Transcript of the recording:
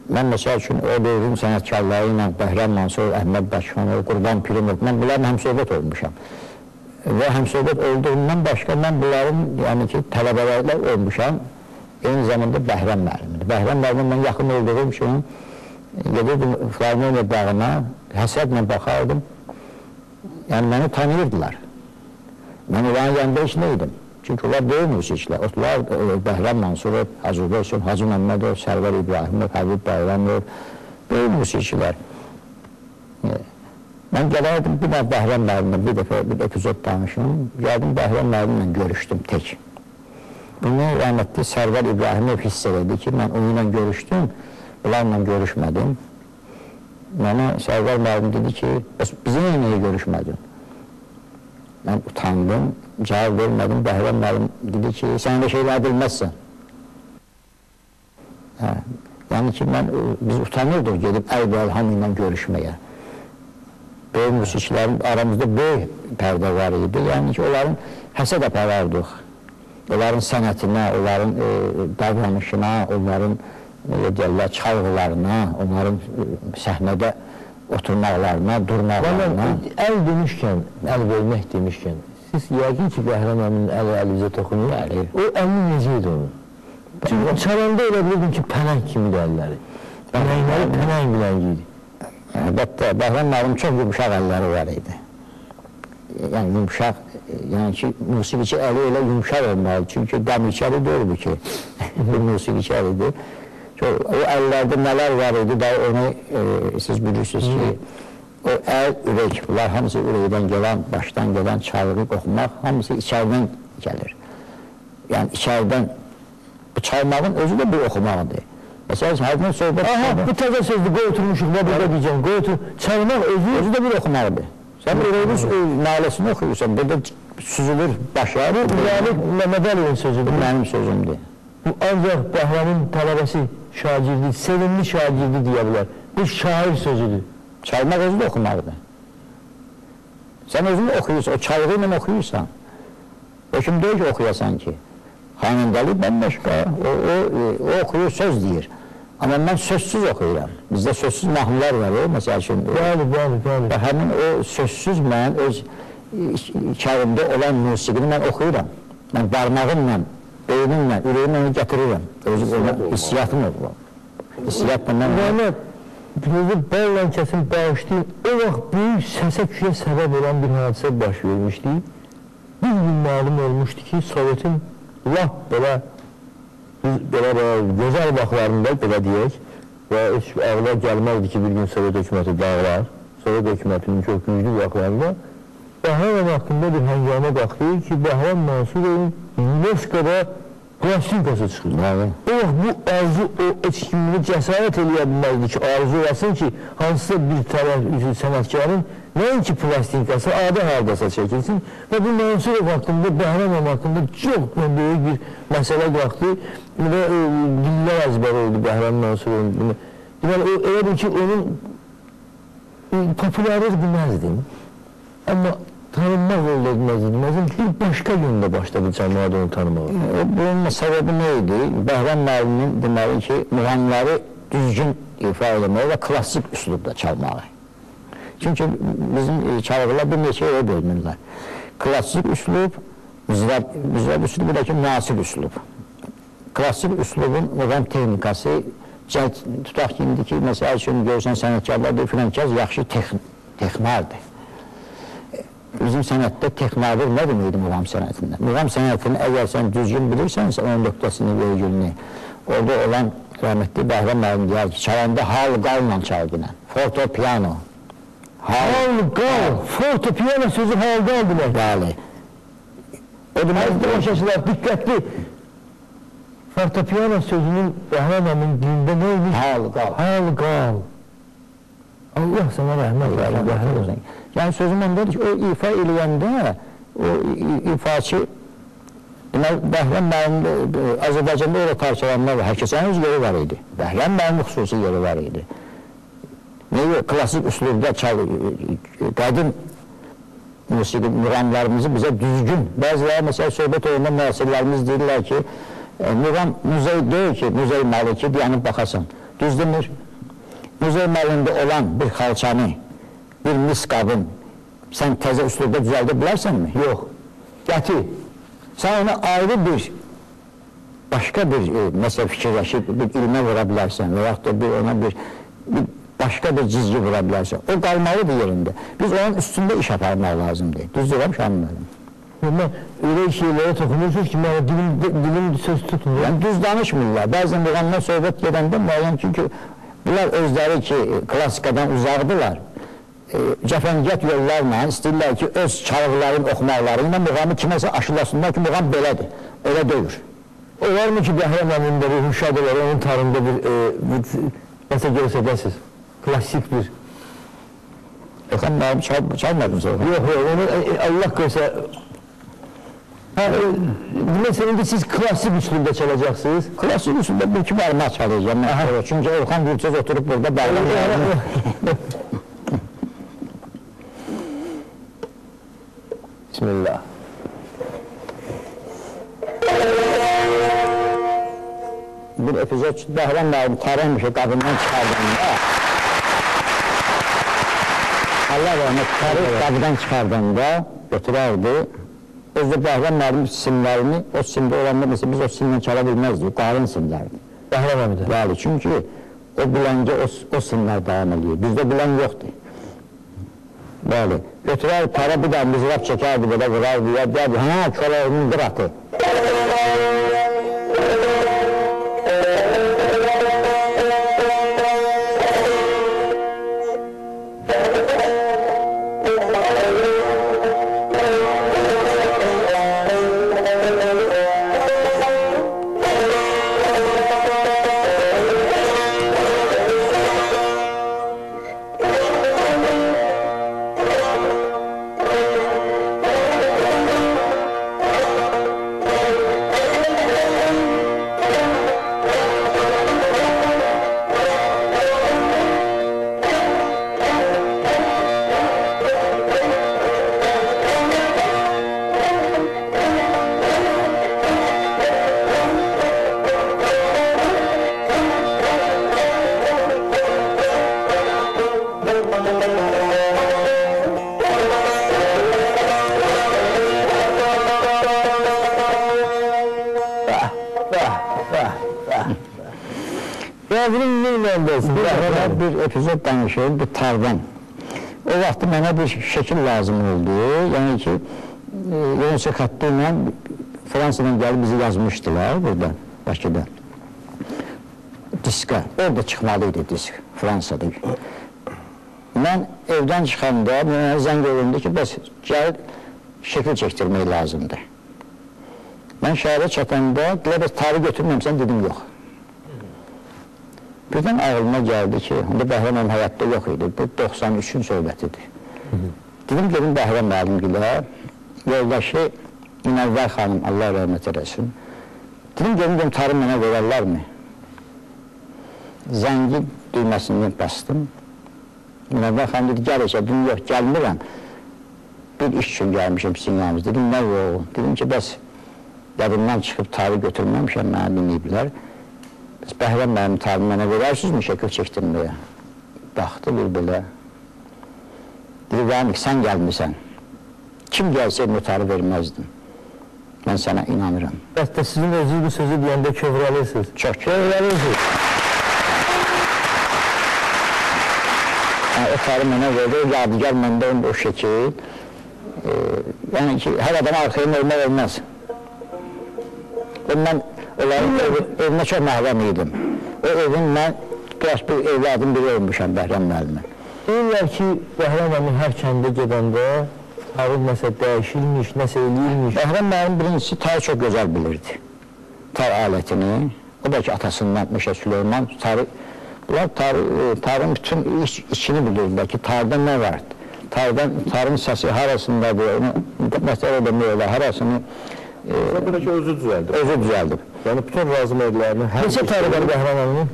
Mən məsəl üçün o dövrün sənətkarları ilə Elxan Mansurov, Əhməd Bakıxanov, Qurban Pirimov, mən bunlarla həmsöhbət olmuşam. Və həmsöhbət olduğundan başqa mən bunların, yəni ki, tələbələrlə olmuşam, eyni zamanda Bəhram müəllimidir. Bəhram müəllimə mən yaxın olduğum üçün gedirdim Filarmoniya bağına, həsədlə baxardım, yəni məni tanıyırdılar. Mən onların yanında heç nə idim. Çünki onlar böyük musiqilər, onlar Elxan Mansurov, Hacı Olsun, Hacı Məmmədov, Sərvar İbrahimov, Həbib Bayramov, böyük musiqilər. Mən gələrdim, bir də Bəhram müəllimlə bir dəfə bir epizod danışım, gəldim Bəhram müəllimlə görüşdüm tək. Bunu rəhmətli Sərvar İbrahimov hiss elədi ki, mən onunla görüşdüm, bunlarla görüşmədim. Mənə Sərvar müəllim dedi ki, bizimlə niyə görüşmədin? Mən utandım, cavab vermədim, Bəhram müəllim dedi ki, sən də şeylər bilməzsən. Yəni ki, biz utanırdıq gedib Elxan ilə görüşməyə. Böyük musiqilərin aramızda böyük pərdə var idi, yəni ki, onların həsəd aparardıq. Onların sənətinə, onların davranışına, onların çalğılarına, onların səhnədə oturmaqlarına, durmaqlarına. Əl demişkən, əl vermək demişkən, siz yəqin ki, Bəhram əminin əlinizə toxunur. O əlini necə idi onu? Çünki çalanda elə bilirdim ki, pənək kimidir əlləri. Pənəkləri pənək biləngi idi. Əlbəttə, Bəhram əmin çox yumuşaq əlləri var idi. Yəni yumuşaq, yəni ki, musiqiçi əli elə yumuşaq olmalı. Çünki dəmirçəli deyildi ki, bir musiqiçəlidir. O əllərdə nələr var idi da onu siz bilirsiniz ki, o əl, ürək, bunlar hamısı ürəkdən gələn, başdan gələn çalğı qoxmaq, hamısı içərdən gəlir. Yəni içərdən, bu çalmağın özü də bir oxumaqdır. Məsələn, hərdən söhbət... Bu təzə sözdür, qoy oturmuşuq, burada deyəcəm, qoy otur, çalmaq özü də bir oxumaqdır. Sən ürəyin naləsini oxuyursan, burada süzülür başa. Bu, Məhəmməd Əliyevin sözüdür. Mənim sözümdür. Bu, ancaq Bəhramın tələbəsi şagirdi, sevimli şagirdi deyə bilər. Bu, şair sözüdür. Çalmaq özü də oxumaqdır. Sən özünü oxuyursan, o çalğı ilə oxuyursan. O kim deyir ki, oxuyasan ki. Xanəndəli bəmbəşqa, o oxuyur, söz deyir. Amma mən sözsüz oxuyuram. Bizdə sözsüz mahnılar var, məsəl üçün. Bəli. Həmin o sözsüz mən öz içərimdə olan musiqini mən oxuyuram. Mən barmağımla, beynimlə, ürəyimlə onu gətirirəm. Hissiyatım olur. Hissiyat məndən... Məhəmməd, gözü balla kəsin bağışlayın, o vaxt böyük səsə-küyə səbəb olan bir hadisə baş vermişdi. Bir gün malum olmuşdu ki, Sovetin laf belə gözəl vaxtlarında, belə deyək, və heç ağla gəlməzdi ki, bir gün Sovet hökuməti dağlar, Sovet hökumətinin çox güclü vaxtlarında Bəhram haqqında bir həngamə qalxdı ki, Bəhram Mansurovun UNESCO-da plastinkası çıxır. O vaxt bu arzu, o etkimini cəsarət eləyə bilməzdi ki, arzu olasın ki, hansısa bir sənətkarın nəinki plastinkası adı hardasa çəkilsin və bu Mansurov haqqında, Bəhram haqqında çox böyük bir məsələ qalxdı və dillər əzbər oldu Bəhram Mansurovun. Deməli, elə bil ki, onun populyarlıq deməzdim, amma tanınmaq oldu edməzdim, bir başqa gündə başladı cəmiyyət onu tanımağa. Bunun səbəbi nə idi? Bəhram müəllimin deməli ki, müğənniləri düzgün ifa eləməyi və klassik üslubda çalmağı. Çünki bizim çalğılar bir neçə yerə bölünürlər. Klassik üslub, müzrab üslubu da ki, müasir üslub. Klassik üslubun müğən texnikası, tutaq ki, indiki məsəl üçün görsən sənətkarlar deyir, filankəz yaxşı texnardır. Bizim sənətdə texnarlıq nə deməkdir müğam sənətində? Müğam sənətini əgər sən düzgün bilirsənsə, onun nöqtəsini, vergülünü, orada olan rəhmətli Bəhram müəllim deyər ki, çalanda hal-qalla çalgına, forto-piano. Hal-qal, forto-piano sözü hal-qal demək. Bəli. O deməkdir, o şəkillər diqqətli. Forto-piano sözünün Bəhram müəllimin dilində nə imiş? Hal-qal. Hal-qal. Allah sənə rəhmət versin. Yəni sözüm ondadır ki, o ifa eləyəndə, o ifaçı, Bəhram müəllim, Azərbaycanda öyle parçalanma var, hər kəsin öz yeri var idi. Bəhram müəllim xüsusi yeri var idi. Klasik üslubda qədim musiqi müğamlarımızı bizə düzgün, bəziləri məsələ söhbət olanda müəssirlərimiz deyirlər ki, müğam müzey deyil ki, müzey malı ki, dayanıb baxasın. düz demir. Muzey malında olan bir xalçanı, bir mis qabın sən təzə üslubda düzəldə bilərsənmi? Yox. Gətir. Sən ona ayrı bir, başqa bir məsələ fikirləşib, bir ilmə vura bilərsən və yaxud da ona bir başqa bir cizgi vura bilərsən. O qalmalıdır yerində. Biz onun üstündə iş aparmaq lazımdır. Düz deyirəm Şamillərim. Mən öyle şeylere toxunursunuz ki, dilim söz tutmuyor. Yəni, düz danışmırlar. Bəzən müğamdan söhbət gedəndə müəyyən çünki bunlar özləri ki, klassikadan uzaqdılar. Cəfəngət yollarla istəyirlər ki, öz çalğıların oxumaqları ilə müğamı kiməsə aşılasınlar ki, müğam belədir. Öyle deyir. O var mı ki, Bəhrəm əmində ruhun şad olar, onun tarımda bir nəsə görsədəsiz? Klassik bir. Elxan müəllim çalmadın sonra. Yox, onu Allah görsə. Mesela indi siz klasik üslubda çalacaqsınız. Klasik üslubda bir iki barmaq çalacağım. Çünki Elxan Gülçöz oturub burada Bəhrəm. Bismillah. Bir epizod Bəhrəm müəllim tarımışı qabından çıxardığında Allah rəhmət qabından çıxardığında götürərdi. Özdə Bəhrəm müəllim simlərini, o simdə olanda mesela biz o simlə çala bilməzdik, qarın simlərdir. Bəhrəm əmidir. Bəli, çünki o biləngə o simlər davam edir. Bizdə bilən yoxdur. Bəli, götürər para bir daha mızraf çəkərdi, belə vurardı, ya deyərdi, hə, köləğinin qıratı. Bir epizod danışır, bir tardan. O vaxtı mənə bir şəkil lazım oldu. Yəni ki, Yonca xətti ilə Fransadan gəlib bizi yazmışdılar burada, Bakıda. Diska, orada çıxmalıydı disk, Fransada. Mən evdən çıxanda mənə zəng olundu ki, bəs gəlib şəkil çəkdirmək lazımdır. Mən şəhərə çatanda, dilə bəs tarih götürməmsən, dedim yox. Birdən ağlıma gəldi ki, onda Bəhrəm müəllim həyatda yox idi, bu 93-ün söhbətidir. Dedim, gedim Bəhrəm müəllimgilə, yoldaşı Münəvvər xanım, Allah rəhmət eləsin. Dedim, gedim, tarım mənə verərlərmi? Zəngi düyməsindən bastım. Münəvvər xanım dedi, gəl eşə, dedim, yox, gəlmirəm. Bir iş üçün gəlmişəm sizin yanınız. Dedim, nə yox? Dedim ki, bəs yadımdan çıxıb tarih götürməmişəm, mənə dinləyiblər. Bəhrəm mənim tarımı mənə verərsinizmi şəkil çəkdirməyə? Baxdı bir belə. Dedi, Vəmik, sən gəlmirsən. Kim gəlsəydim o tarı verməzdim. Mən sənə inanıram. Bəs sizin özünüz bu sözü deyəndə kövrəlirsiniz. Çox kövrəlirsiniz. O tarı mənə verdi, o yadigar məndə o şəkil. Yəni ki, hər adam arxayın olmaq olmaz. Mən onların evine çok məhrəm idim. O evin mən bir evladım biri olmuşam Bəhrəm müəllimə. Deyirlər ki, Bəhrəm müəllim hər kəndə gedəndə tarım nəsə dəyişilmiş, nəsə eləyilmiş. Bəhrəm müəllim birincisi tarı çox gözəl bilirdi. Tar alətini, o da ki atasından Meşə Süleyman, bunlar tarın bütün içini bilirlər ki, tarda nə vardı? Tarın səsi harasındadır, məsələ demək olar, harasını buradakı özü düzəldir. Özü düzəldir. Yəni bütün razı mədlərini... Neçə tarı var Bəhrəm müəllimin?